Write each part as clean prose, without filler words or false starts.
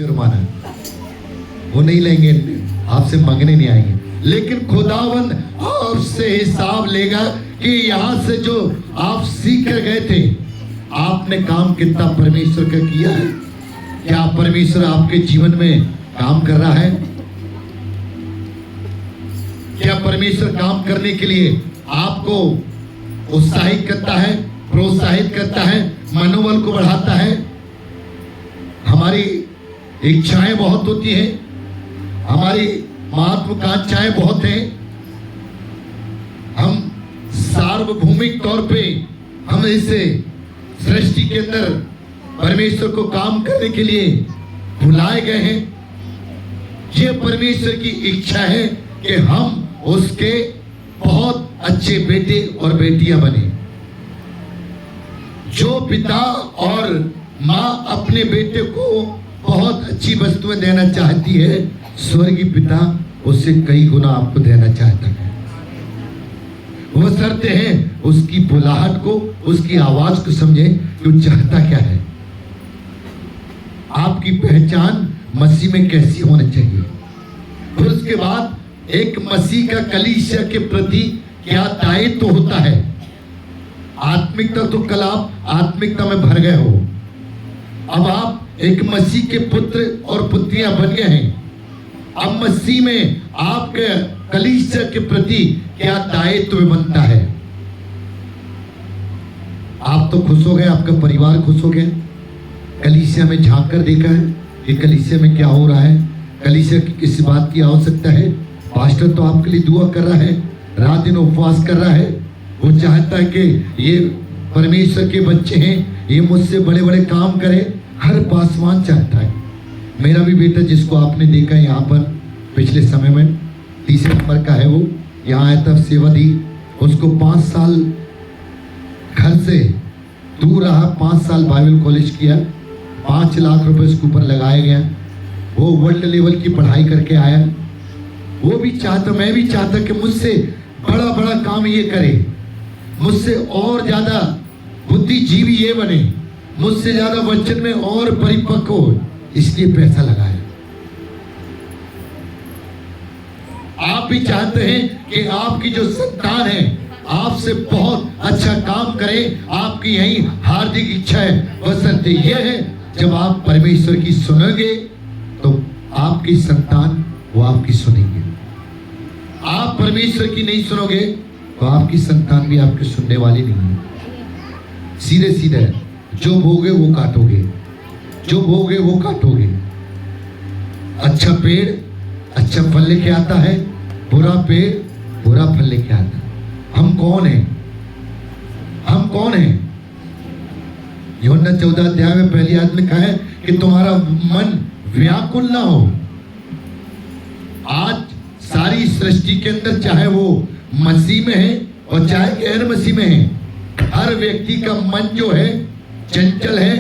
जुर्माना वो नहीं लेंगे, आपसे मांगने नहीं आएंगे, लेकिन खुदावंद आपसे हिसाब लेगा कि यहां से जो आप सीख कर गए थे, आपने काम कितना परमेश्वर का किया है। क्या परमेश्वर आपके जीवन में काम कर रहा है? क्या परमेश्वर काम करने के लिए आपको उत्साहित करता है, प्रोत्साहित करता है, मनोबल को बढ़ाता है? हमारी इच्छाएं बहुत होती हैं, हमारी महत्वाकांक्षाएं बहुत हैं, हम सार्वभौमिक तौर पे हम इसे सृष्टि के अंदर परमेश्वर को काम करने के लिए बुलाए गए हैं। ये परमेश्वर की इच्छा है कि हम उसके बहुत अच्छे बेटे और बेटियां बने। जो पिता और माँ अपने बेटे को बहुत अच्छी वस्तुएं देना चाहती है, स्वर्गीय पिता उससे कई गुना आपको देना चाहता है। वो शर्त है उसकी बुलाहट को, उसकी आवाज को समझे कि वो चाहता क्या है। आपकी पहचान मसीह में कैसी होनी चाहिए। फिर उसके बाद एक मसीह का कलीसिया के प्रति क्या दायित्व होता है। आत्मिकता तो कल आप आत्मिकता में भर गए हो, अब आप एक मसीह के पुत्र और पुत्रियां बन गए हैं। अब मसीह में आपके कलीसिया के प्रति क्या दायित्व बनता है। आप तो खुश हो गए, आपका परिवार खुश हो गया, कलीसिया में झांक कर देखा है कि कलीसिया में क्या हो रहा है, कलीसिया की किस बात की आवश्यकता है। पास्टर तो आपके लिए दुआ कर रहा है, रात दिन उपवास कर रहा है, वो चाहता है कि ये परमेश्वर के बच्चे हैं, ये मुझसे बड़े बड़े काम करें, हर पासवान चाहता है। मेरा भी बेटा जिसको आपने देखा है यहाँ पर पिछले समय में, 30 नंबर का है, वो यहाँ आया था, सेवा दी, उसको 5 साल घर से दूर रहा, 5 साल बाइबल कॉलेज किया, 5 लाख रुपए उसके ऊपर लगाया गया, वो वर्ल्ड लेवल की पढ़ाई करके आया। वो भी चाहता, मैं भी चाहता कि मुझसे बड़ा बड़ा काम ये करे, मुझसे और ज्यादा बुद्धिजीवी ये बने, मुझसे ज्यादा वचन में और परिपक्व हो, इसलिए पैसा लगाया। आप भी चाहते हैं कि आपकी जो संतान है आपसे बहुत अच्छा काम करे, आपकी यही हार्दिक इच्छा है। बशर्ते यह है जब आप परमेश्वर की सुनोगे तो आपकी संतान वो आपकी सुनेंगे। आप परमेश्वर की नहीं सुनोगे तो आपकी संतान भी आपकी सुनने वाली नहीं है। सीधे सीधे जो बोगे वो काटोगे, जो बोगे वो काटोगे। अच्छा पेड़ अच्छा फल लेके आता है, बुरा पेड़ बुरा फल लेके आता है। हम कौन हैं? हम कौन हैं? यूहन्ना 14 अध्याय में पहली आयत में कहा है कि तुम्हारा मन व्याकुल ना हो। आज सारी सृष्टि के अंदर, चाहे वो मसीह में है और चाहे गैर मसीह में है, हर व्यक्ति का मन जो है चंचल है।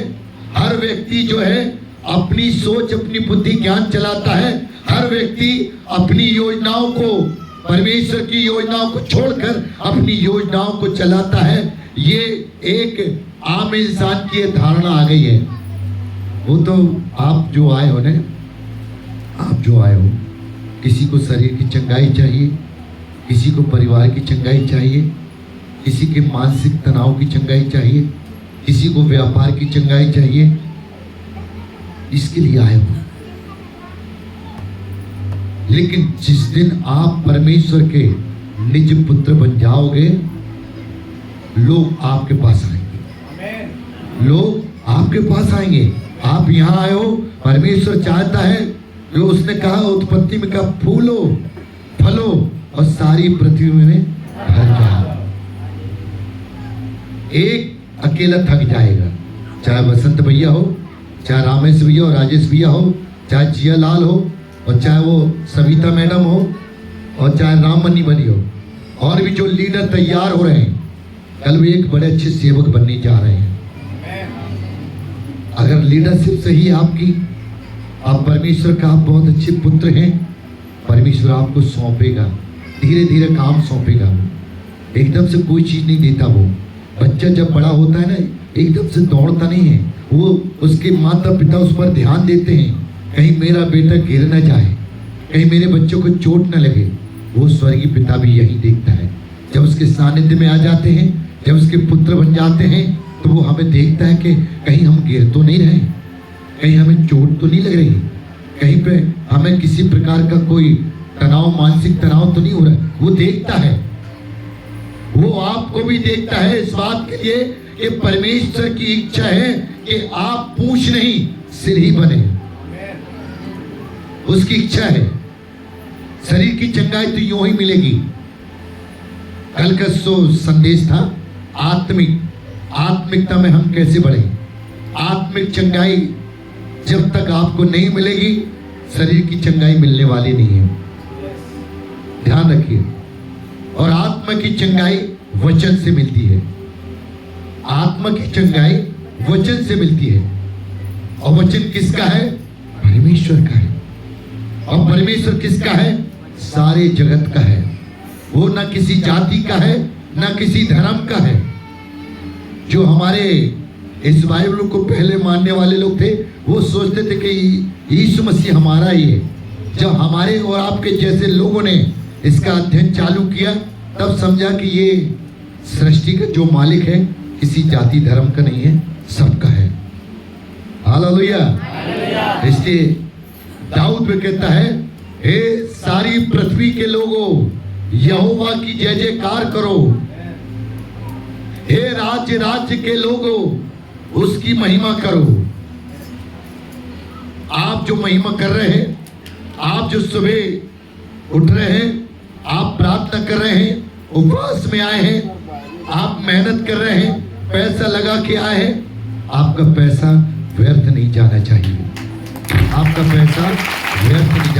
हर व्यक्ति जो है अपनी सोच, अपनी बुद्धि ज्ञान चलाता है। हर व्यक्ति अपनी योजनाओं को, परमेश्वर की योजनाओं को छोड़कर अपनी योजनाओं को चलाता है। ये एक आम इंसान की धारणा आ गई है। वो तो आप जो आए हो ना, आप जो आए हो, किसी को शरीर की चंगाई चाहिए, किसी को परिवार की चंगाई चाहिए, किसी के मानसिक तनाव की चंगाई चाहिए, किसी को व्यापार की चंगाई चाहिए, इसके लिए आए हो। लेकिन जिस दिन आप परमेश्वर के निज पुत्र बन जाओगे, लोग आपके पास आएंगे, लोग आपके पास आएंगे। आप यहाँ आए हो, परमेश्वर चाहता है, जो उसने कहा उत्पत्ति में कहा, फूलो फलो और सारी पृथ्वी में भर जाओ। एक अकेला थक जाएगा, चाहे बसंत भैया हो, चाहे रामेश भैया हो, राजेश भैया हो, चाहे जिया लाल हो, और चाहे वो सविता मैडम हो, और चाहे राममनी बनी हो, और भी जो लीडर तैयार हो रहे हैं, कल भी एक बड़े अच्छे सेवक बनने जा रहे हैं। अगर लीडरशिप सही है आपकी, आप परमेश्वर का, आप बहुत अच्छे पुत्र हैं, परमेश्वर आपको सौंपेगा, धीरे धीरे काम सौंपेगा। एकदम से कोई चीज नहीं देता। वो बच्चा जब बड़ा होता है ना, एकदम से दौड़ता नहीं है, वो उसके माता पिता उस पर ध्यान देते हैं कहीं मेरा बेटा गिर न जाए, कहीं मेरे बच्चों को चोट न लगे। वो स्वर्गीय पिता भी यही देखता है। जब उसके सानिध्य में आ जाते हैं, जब उसके पुत्र बन जाते हैं, तो वो हमें देखता है कि कहीं हम गिर तो नहीं रहे, कहीं हमें चोट तो नहीं लग रही, कहीं पे हमें किसी प्रकार का कोई तनाव, मानसिक तनाव तो नहीं हो रहा। वो देखता है, वो आपको भी देखता है इस बात के लिए कि परमेश्वर की इच्छा है कि आप पूंछ नहीं सिर ही बने। उसकी इच्छा है। शरीर की चंगाई तो यूं ही मिलेगी। कल का संदेश था आत्मिकता में हम कैसे बढ़े। आत्मिक चंगाई जब तक आपको नहीं मिलेगी, शरीर की चंगाई मिलने वाली नहीं है। ध्यान रखिए। और आत्मा की चंगाई वचन से मिलती है। आत्मा की चंगाई वचन से मिलती है। और वचन किसका है? परमेश्वर का है। और परमेश्वर किसका है? सारे जगत का है। वो ना किसी जाति का है, ना किसी धर्म का है। जो हमारे इस बाइबल को पहले मानने वाले लोग थे, वो सोचते थे कि यीशु मसीह हमारा ही है। जब हमारे और आपके जैसे लोगों ने इसका अध्ययन चालू किया, तब समझा कि ये सृष्टि का जो मालिक है किसी जाति धर्म का नहीं है, सबका है। हालेलुया। इसलिए दाऊद भी कहता है, हे सारी पृथ्वी के लोगों, यहोवा की जय जयकार करो। हे राज्य राज्य के लोगों, उसकी महिमा करो। आप जो महिमा कर रहे हैं, आप जो सुबह उठ रहे हैं, आप प्रार्थना कर रहे हैं, उपवास में आए हैं, आप मेहनत कर रहे हैं, पैसा लगा के आए हैं, आपका पैसा व्यर्थ नहीं जाना चाहिए। आपका पैसा व्यर्थ नहीं